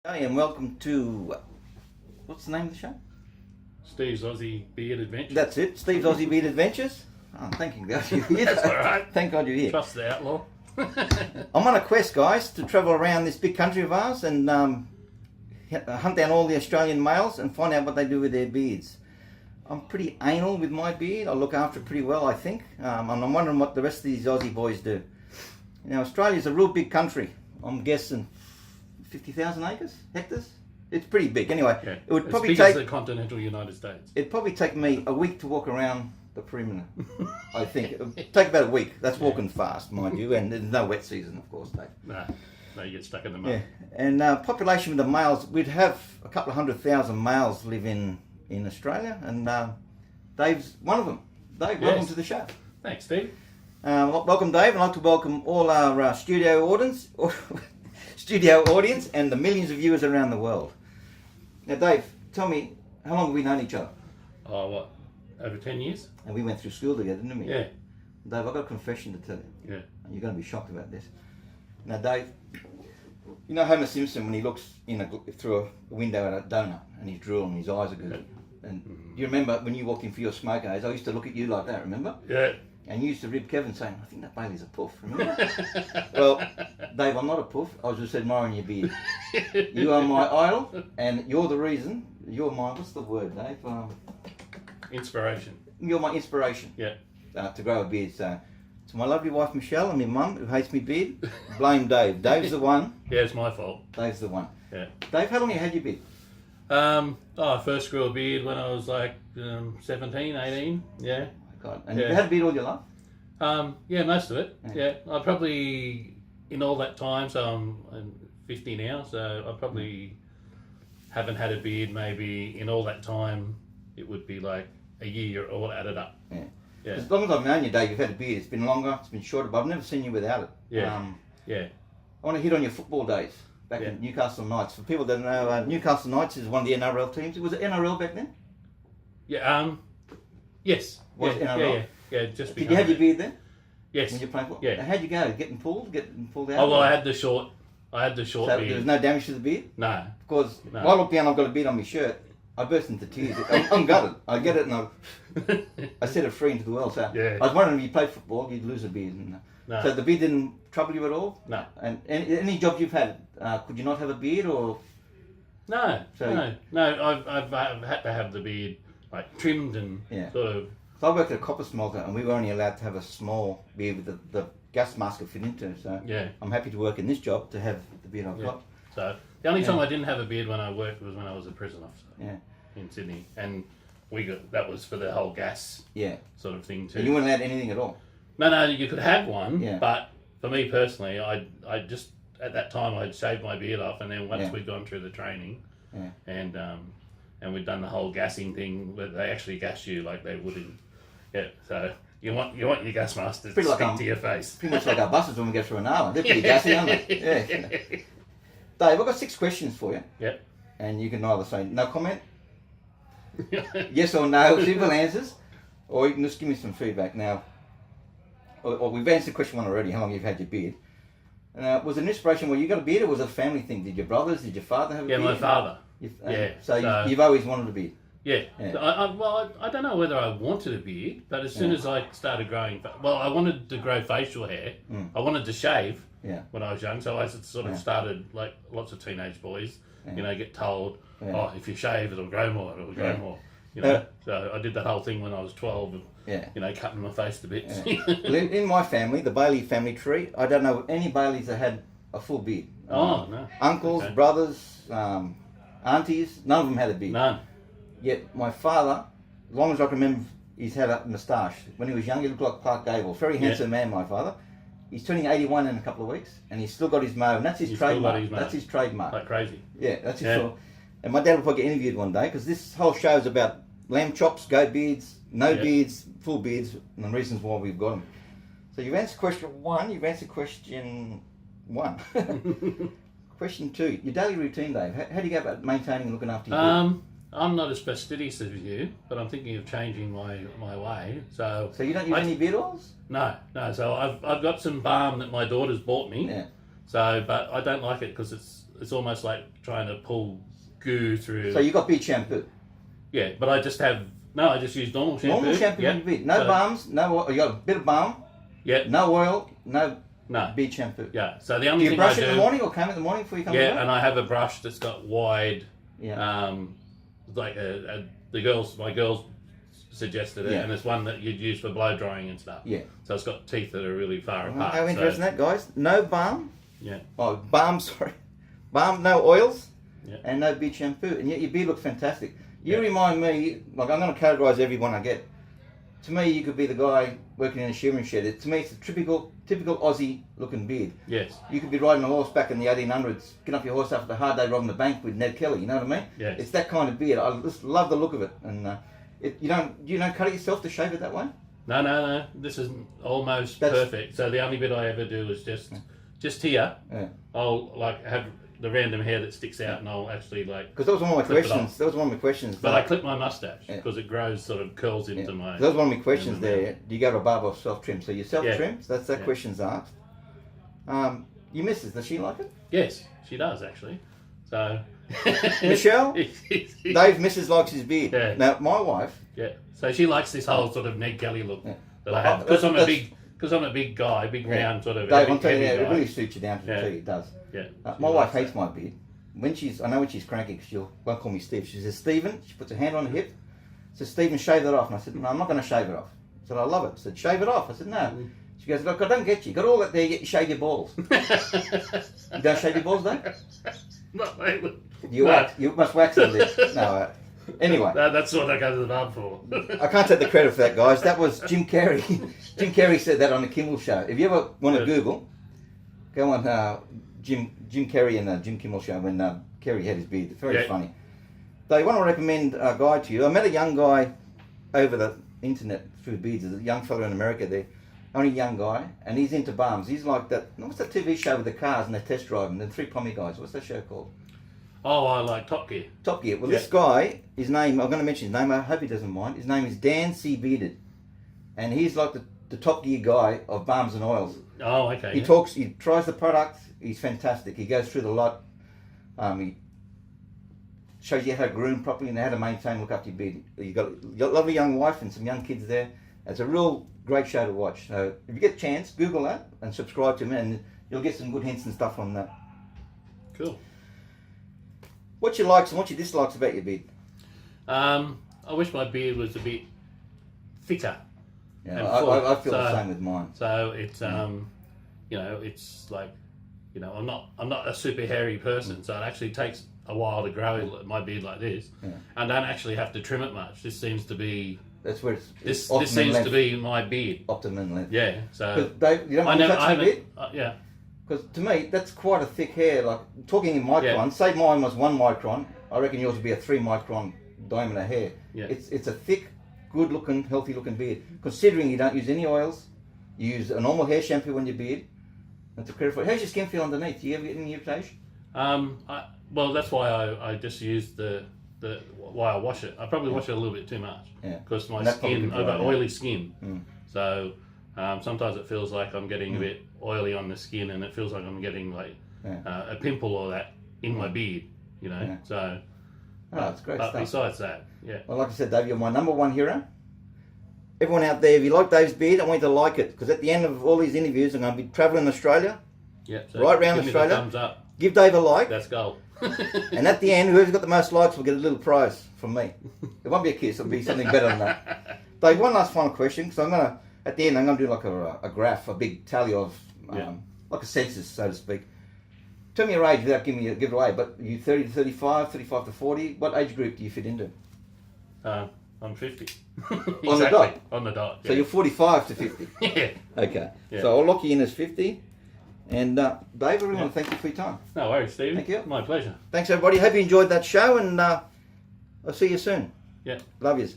Hey, and welcome to what's the name of the show? Steve's Aussie Beard Adventure. That's it, Steve's Aussie Beard Adventures. Oh, thank you, God you're here. That's all right. Thank God you're here. Trust the outlaw. I'm on a quest, guys, to travel around this big country of ours and hunt down all the Australian males and find out what they do with their beards. I'm pretty anal with my beard. I look after it pretty well, I think. And I'm wondering what the rest of these Aussie boys do. Now, Australia's a real big country. I'm guessing 50,000 hectares. It's pretty big. Anyway, Yeah. it would As probably big take as the continental United States. it'd probably take me a week to walk around the perimeter. I think it would take about a week. That's walking fast, mind you, and there's no wet season, of course, Dave. No, you get stuck in the mud. Yeah, and population with the males, we'd have a couple of 100,000 males live in Australia, and Dave's one of them. Dave, welcome to the show. Thanks, Steve. Welcome, Dave. I'd like to welcome all our studio audience and the millions of viewers around the world. Now, Dave, tell me, how long have we known each other? Oh, what? Over 10 years? And we went through school together, didn't we? Yeah. Dave, I've got a confession to tell you. Yeah. And you're going to be shocked about this. Now, Dave, you know Homer Simpson when he looks through a window at a donut and he's drooling, his eyes are good. And you remember when you walked in for your smoke days, I used to look at you like that, remember? Yeah. And you used to rib Kevin saying, I think that Bailey's a puff, remember? Well, Dave, I'm not a puff. I was just admiring your beard. You are my idol, and you're the reason. You're my, what's the word, Dave? Inspiration. You're my inspiration. Yeah. To grow a beard. So, to my lovely wife Michelle and my mum who hates me beard, blame Dave. Dave's the one. Yeah, it's my fault. Dave's the one. Yeah. Dave, how long have you had your beard? I first grew a beard when I was like 17, 18. Yeah. God. And you've had a beard all your life? Yeah, most of it. Yeah. I probably, in all that time, so I'm 50 now, so I probably haven't had a beard maybe in all that time. It would be like a year all added up. Yeah. Yeah. As long as I've known you, Dave, you've had a beard. It's been longer, it's been shorter, but I've never seen you without it. Yeah. Yeah. I want to hit on your football days back in Newcastle Knights. For people that don't know, Newcastle Knights is one of the NRL teams. Was it NRL back then? Yeah. Yes. Was it NRL? Yeah. Just Did you have your beard then? Yes. When you played football? Yeah. How'd you go? Getting pulled out? Oh well, I had the short So beard. there was no damage to the beard? No. Because when I look down, I've got a beard on my shirt. I burst into tears. I'm gutted. I get it and I set it free into the world. So Yeah. I was wondering if you played football, you'd lose a beard. No. So the beard didn't trouble you at all? No. And any job you've had, could you not have a beard or? No. So- No. I've had to have the beard like trimmed and sort of. So I worked at a copper smelter and we were only allowed to have a small beard with the gas mask could fit into. So Yeah. I'm happy to work in this job to have the beard I've Yeah. got. So the only time I didn't have a beard when I worked was when I was a prison officer Yeah. in Sydney, and that was for the whole gas Yeah. sort of thing too. And you weren't allowed anything at all? No, you could have one, Yeah. but for me personally, I just at that time I'd shaved my beard off, and then once we'd gone through the training, and we'd done the whole gassing thing where they actually gas you like they would in, so you want your gas mask to Pretty stick like to your face. Pretty much like our buses when we go through an hour. They're pretty gassy, aren't they? Yeah. Dave, I've got 6 questions for you. Yep. And you can either say no comment, yes or no, simple answers, or you can just give me some feedback. Now, or we've answered question 1 already, how long you've had your beard. Was it an inspiration where you got a beard, or was it a family thing? Did your brothers, did your father have a beard? Yeah, my father. So you've always wanted a beard? Yeah. So I don't know whether I wanted a beard, but as soon as I started growing, I wanted to grow facial hair. I wanted to shave when I was young, so I sort of started like lots of teenage boys, get told, oh, if you shave, it'll grow more, So I did that whole thing when I was 12, cutting my face to bits. Well, in my family, the Bailey family tree, I don't know any Baileys that had a full beard. No. Uncles, brothers, aunties, none of them had a beard. None. Yet my father, as long as I can remember, he's had a moustache. When he was young, he looked like Clark Gable. Very handsome man, my father. He's turning 81 in a couple of weeks, and he's still got his mo, and that's his trademark. That's his trademark. Like crazy. Yeah, that's his trademark. And my dad will probably get interviewed one day, because this whole show is about lamb chops, goat beards, no beards, full beards, and the reasons why we've got them. So you've answered question 1, you've answered question 1. Question 2, your daily routine, Dave. How do you go about maintaining and looking after your beard? I'm not as fastidious as you, but I'm thinking of changing my way. So you don't use any beard oils? No. So I've got some balm that my daughter's bought me. Yeah. So, but I don't like it because it's it's almost like trying to pull goo through. So you got beard shampoo? Yeah, but I just use normal shampoo. Normal shampoo on your beard. No balms, you got a bit of balm. Yeah. No oil, no beard shampoo. Yeah. So the only do you thing brush I it do, in the morning or comb in the morning before you come to work? Yeah, and I have a brush that's got wide. Yeah. Like my girls suggested it, and it's one that you'd use for blow drying and stuff. Yeah. So it's got teeth that are really far apart. How interesting that, guys. No balm. Yeah. Oh, balm, sorry. Balm, no oils. Yeah. And no beard shampoo. And yet your beard looks fantastic. You remind me, like I'm going to categorise everyone I get. To me, you could be the guy working in a shearing shed. To me, it's a typical Aussie looking beard. Yes. You could be riding a horse back in the 1800s, get off your horse after a hard day robbing the bank with Ned Kelly, you know what I mean? Yes. It's that kind of beard. I just love the look of it. And you don't cut it yourself to shave it that way? No. This is almost perfect. So the only bit I ever do is just here. Yeah. I'll like have the random hair that sticks out, and I'll actually like. Because that was one of my questions. That was one of my questions. But I clip my mustache because it grows, sort of curls into my. That was one of my questions there. Do you go to a barber or self trim? So you self trim. So that's that question's asked. Your missus, does she like it? Yes, she does actually. So. Michelle, Dave missus likes his beard. Yeah. Now my wife. Yeah. So she likes this whole sort of Ned Kelly look that I have because I'm a big guy, big round sort of. Dave, I'm telling you, it really suits you down to the T. It does. Yeah. My wife hates my beard. I know when she's cranky, because she won't call me Steve. She says, Stephen, she puts her hand on her hip, says, Stephen, shave that off. And I said, no, I'm not going to shave it off. I said, I love it. I said, shave it off. I said, no. She goes, look, I don't get you. Got all that there, yet you shave your balls. You don't shave your balls, Dave? Not lately. You must wax them there. No, anyway. That's what I go to the barber for. I can't take the credit for that, guys. That was Jim Carrey. Jim Carrey said that on the Kimmel Show. If you ever want to Google, go on Jim Carrey and the Jim Kimmel Show when Carrey had his beard. It's very funny. They want to recommend a guy to you. I met a young guy over the internet through beards. There's a young fella in America there. Only young guy, and he's into balms. He's like that. What's that TV show with the cars and they test drive them? The three pommy guys. What's that show called? Oh, I like Top Gear. Top Gear. Well, this guy, his name, I'm going to mention his name. I hope he doesn't mind. His name is Dan C. Bearded, and he's like the Top Gear guy of balms and oils. Oh, okay. He talks. He tries the product. He's fantastic. He goes through the lot. He shows you how to groom properly and how to maintain, look after your beard. You've got a lovely young wife and some young kids there. It's a real great show to watch. So if you get a chance, Google that and subscribe to him, and you'll get some good hints and stuff on that. Cool. What's your likes and what's your dislikes about your beard? I wish my beard was a bit thicker. Yeah, I feel the same with mine. So it's it's like, I'm not a super hairy person, so it actually takes a while to grow my beard like this. Yeah. And don't actually have to trim it much. This seems to be this seems to be my beard. Optimum length. Yeah. So Dave, you don't want to touch your beard? Yeah. Because to me, that's quite a thick hair. Like talking in microns, say mine was 1 micron, I reckon yours would be a 3 micron diameter hair. Yeah. It's a thick, good looking, healthy looking beard. Considering you don't use any oils, you use a normal hair shampoo on your beard. That's a credit for it. How's your skin feel underneath? Do you ever get any irritation? Well, that's why I just use why I wash it. I probably wash it a little bit too much. Yeah. Because my skin, I've got oily skin. Mm. So sometimes it feels like I'm getting a bit oily on the skin, and it feels like I'm getting like a pimple or that in my beard, Yeah. So, that's great stuff. Besides that, Well, like I said, Dave, you're my #1 hero. Everyone out there, if you like Dave's beard, I want you to like it, because at the end of all these interviews, I'm going to be travelling Australia. Yeah. So right around Australia. Thumbs up. Give Dave a like. That's gold. And at the end, whoever's got the most likes will get a little prize from me. It won't be a kiss, it'll be something better than that. Dave, one last final question, because at the end, I'm going to do like a graph, a big tally of, like a census, so to speak. Tell me your age without giving you give it away, but you 30 to 35, 35 to 40, what age group do you fit into? I'm 50. On the dot? On the dot, So you're 45 to 50? Yeah. Okay. Yeah. So I'll lock you in as 50. And Dave, I really want to thank you for your time. No worries, Stephen. Thank you. My pleasure. Thanks, everybody. Hope you enjoyed that show, and I'll see you soon. Yeah. Love yous.